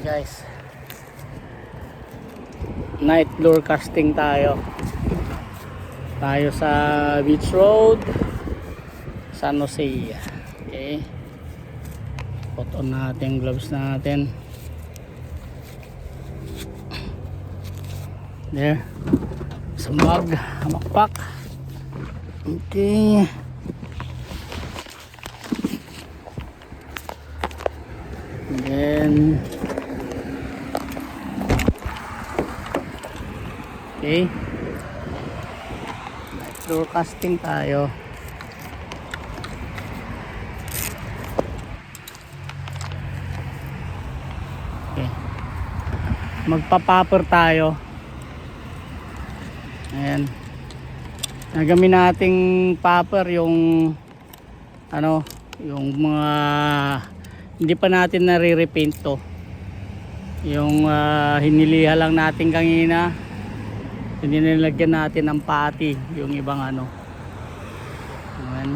Guys, night lure casting tayo sa Beach Road, San Jose. Okay, put on natin gloves natin. There, sumag, hamakpak. Okay, and then okay, night lure casting tayo. Okay, magpa-popper tayo. Ayan, nagamin nating popper yung ano, yung mga hindi pa natin nare-repaint to, yung hiniliha lang natin kanina. Hindi nilagyan natin ng pati yung ibang ano. Ayan.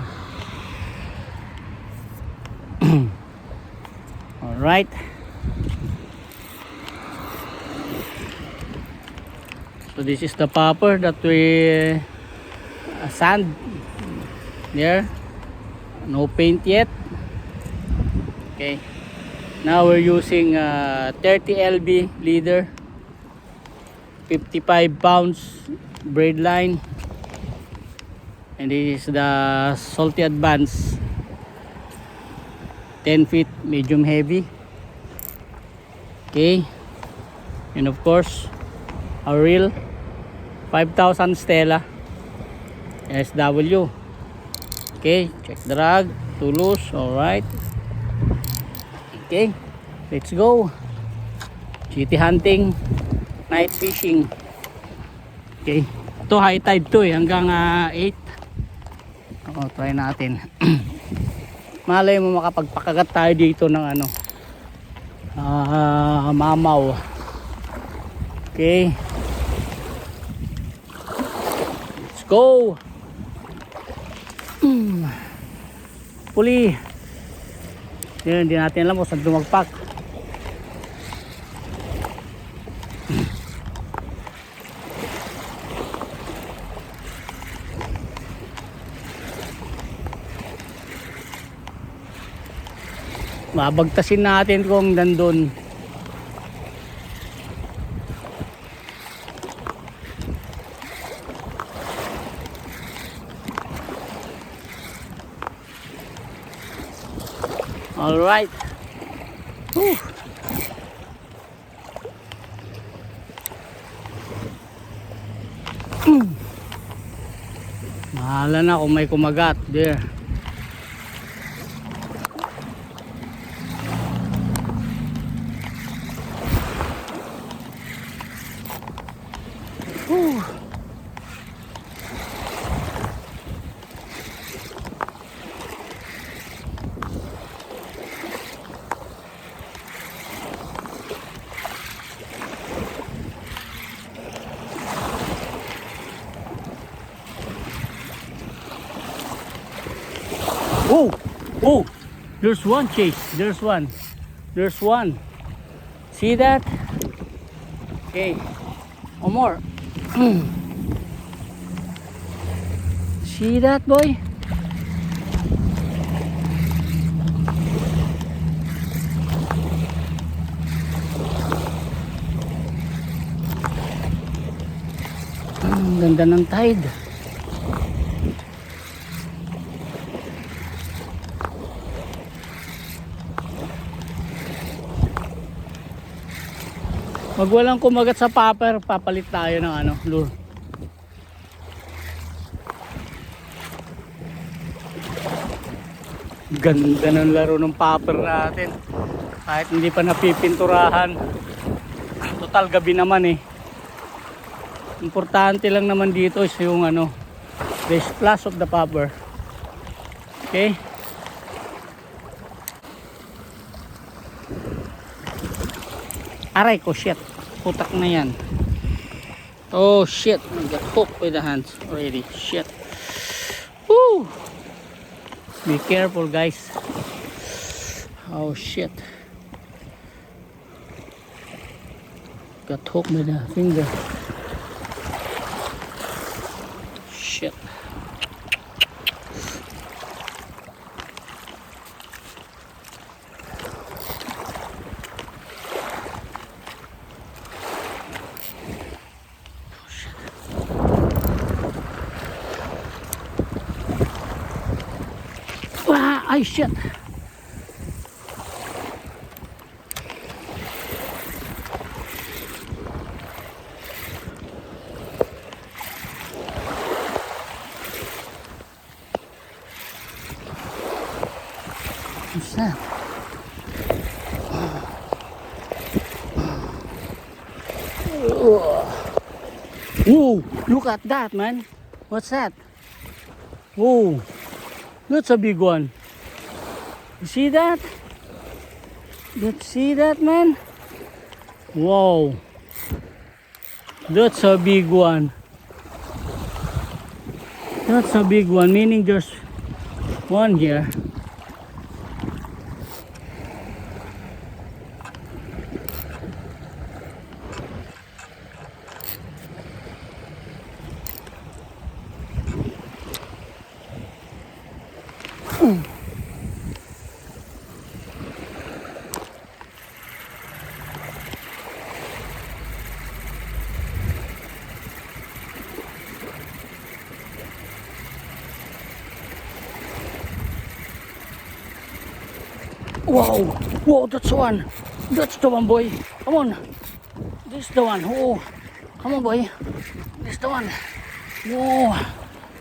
Alright, so this is the popper that we sand there. No paint yet. Okay, now we're using 30 lb leader, 55 pounds braid line, and this is the Salty Advance 10 feet medium heavy. Okay, and of course our reel 5000 Stella SW. Okay, check the drag, too loose. Alright, okay, let's go. City hunting, night fishing. Okay, ito high tide to hanggang 8. Try natin. Malay mo makapagpakagat tayo dito ng ano, mamaw. Okay, let's go. Puli. Yan, hindi natin alam kung saan dumagpak. Mabagtasin natin kung nandun. All right. Mahala na kung may kumagat there. Oh, oh, there's one, Chase. There's one. There's one. See that? Okay. One more. See that, boy? Ang ganda ng tide. Pag walang kumagat sa popper, papalit tayo ng ano, lure. Ganda ng laro ng popper natin. Kahit hindi pa napipinturahan. Total gabi naman eh. Importante lang naman dito is yung ano, the splash of the popper. Okay? Aray ko, shit. Putak na yan. Oh shit, I got hooked with the hands already. Shit. Woo! Be careful, guys. Oh shit. Got hooked by the finger. Shit. Ay, shit. What's that? Whoa, look at that, man. What's that? Whoa, that's a big one. You see that? You see that, man? Wow, that's a big one. That's a big one, meaning there's one here. Wow, whoa, that's the one. That's the one, boy. Come on. This is the one. Oh, come on, boy. This is the one. Whoa,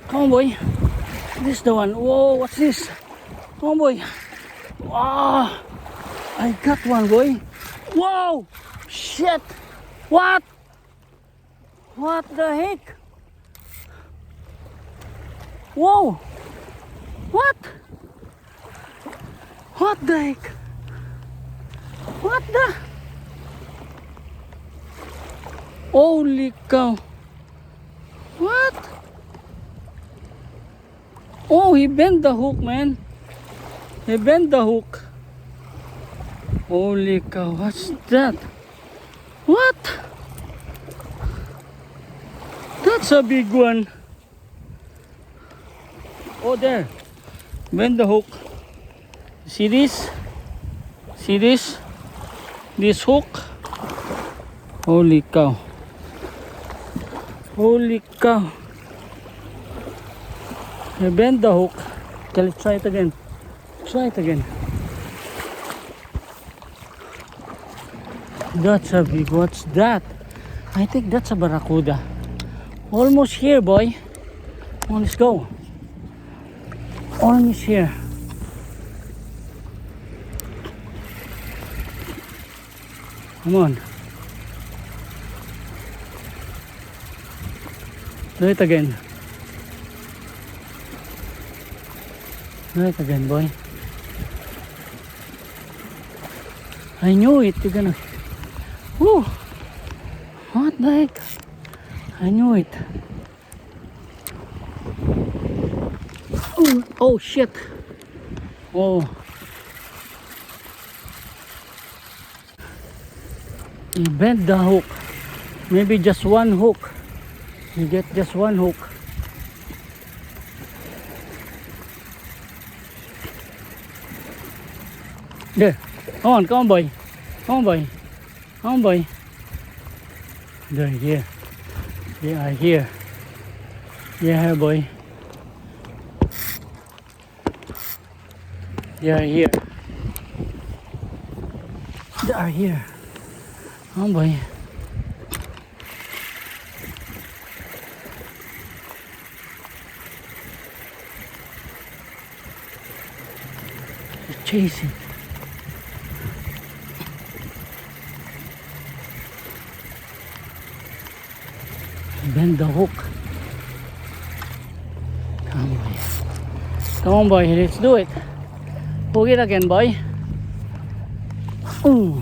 come on, boy. This is the one. Whoa, what's this? Come on, boy. Ah, I got one, boy. Whoa, shit. What? What the heck? Whoa, what? What the heck? What the? Holy cow. What? Oh, he bent the hook, man. He bent the hook. Holy cow, what's that? What? That's a big one. Oh, there. Bend the hook. See this? See this? This hook? Holy cow. Holy cow. I bend the hook. Okay, let's try it again. Try it again. That's a big, what's that? I think that's a barracuda. Almost here, boy. Come on, let's go. Almost here. Come on. Do it again. Do it again, boy. I knew it. You're gonna... Woo! What the heck? I knew it. Oh, oh shit. Oh. You bent the hook. Maybe just one hook. You get just one hook. There. Come on, boy. Come on, boy. Come on, boy. They're here. They are here. Yeah, boy. They are here. They are here. Oh boy. They're chasing. Bend the hook. Come on, boy. Come on, boy. Let's do it. Hook it again, boy. Ooh.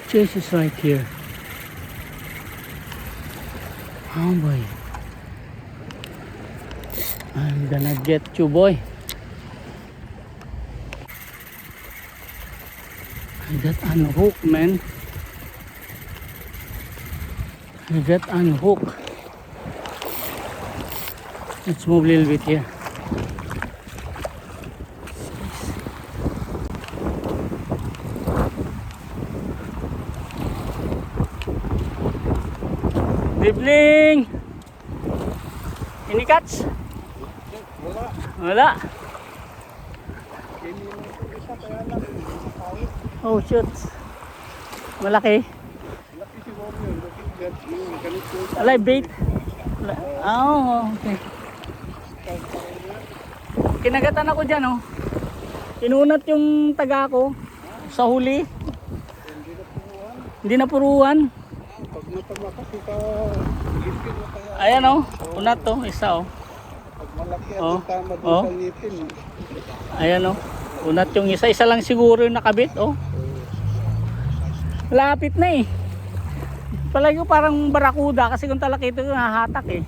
Chase is right here. Oh boy. I'm gonna get you, boy. I got unhooked, man. I got unhooked. Let's move a little bit here. Good evening. Any catch? Wala. Oh shoot. Malaki. Live bait. Oh, okay. Kinagatan ako dyan, oh. Inunat yung taga ko sa huli. Hindi na puruan. Ayan, oh. Unat to, isa, oh. Oh. Oh. Ayan, oh. Unat yung isa. Isa lang siguro yung nakabit, oh. Lapit na, eh. Palagi ko parang barakuda kasi kung talakito ko nahahatak, eh.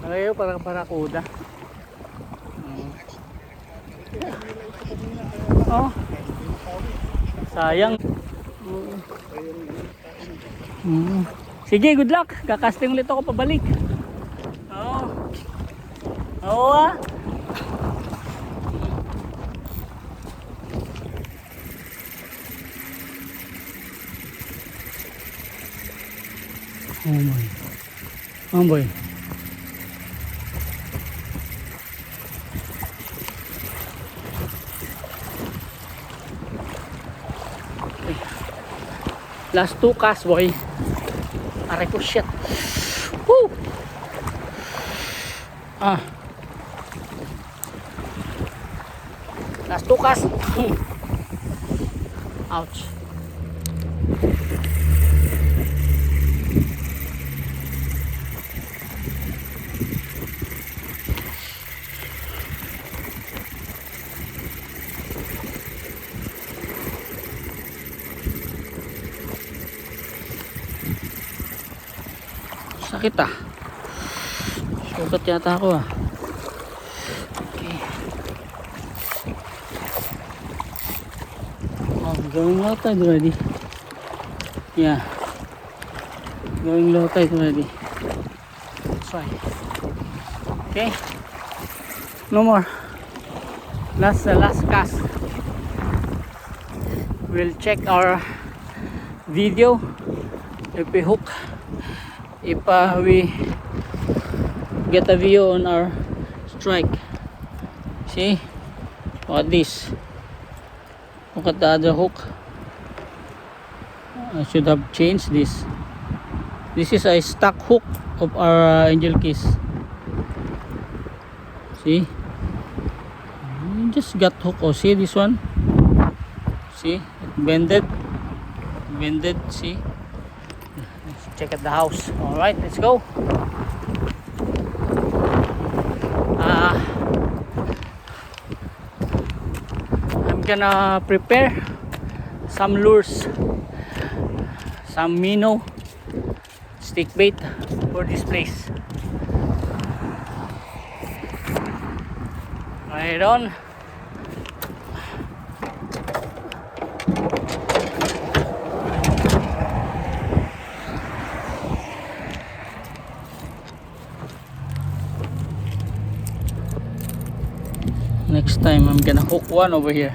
Palagi ko parang barakuda. Oh. Sayang. Sige, good luck. Kakasting ulit ako pabalik. Oo. Oo, ah. Oh boy. Oh boy. Last two cast, boy. Aray ko, shit. Woo! Ah. Last two cast. Ouch. Sakit ah. Sugat yata ako ah. Okay. Oh, going low tide already. Yeah. Going low tide already. That's right. Okay. No more. Last cast. We'll check our video if we hook. If we get a view on our strike. See? Look at this. Look at the other hook. I should have changed this. This is a stock hook of our Angel Kiss. See? I just got hook. Oh, see this one? See? Bended. Bended. See? Check at the house. All right, let's go. I'm gonna prepare some lures, some minnow, stick bait for this place. Right on. Next time I'm gonna hook one over here.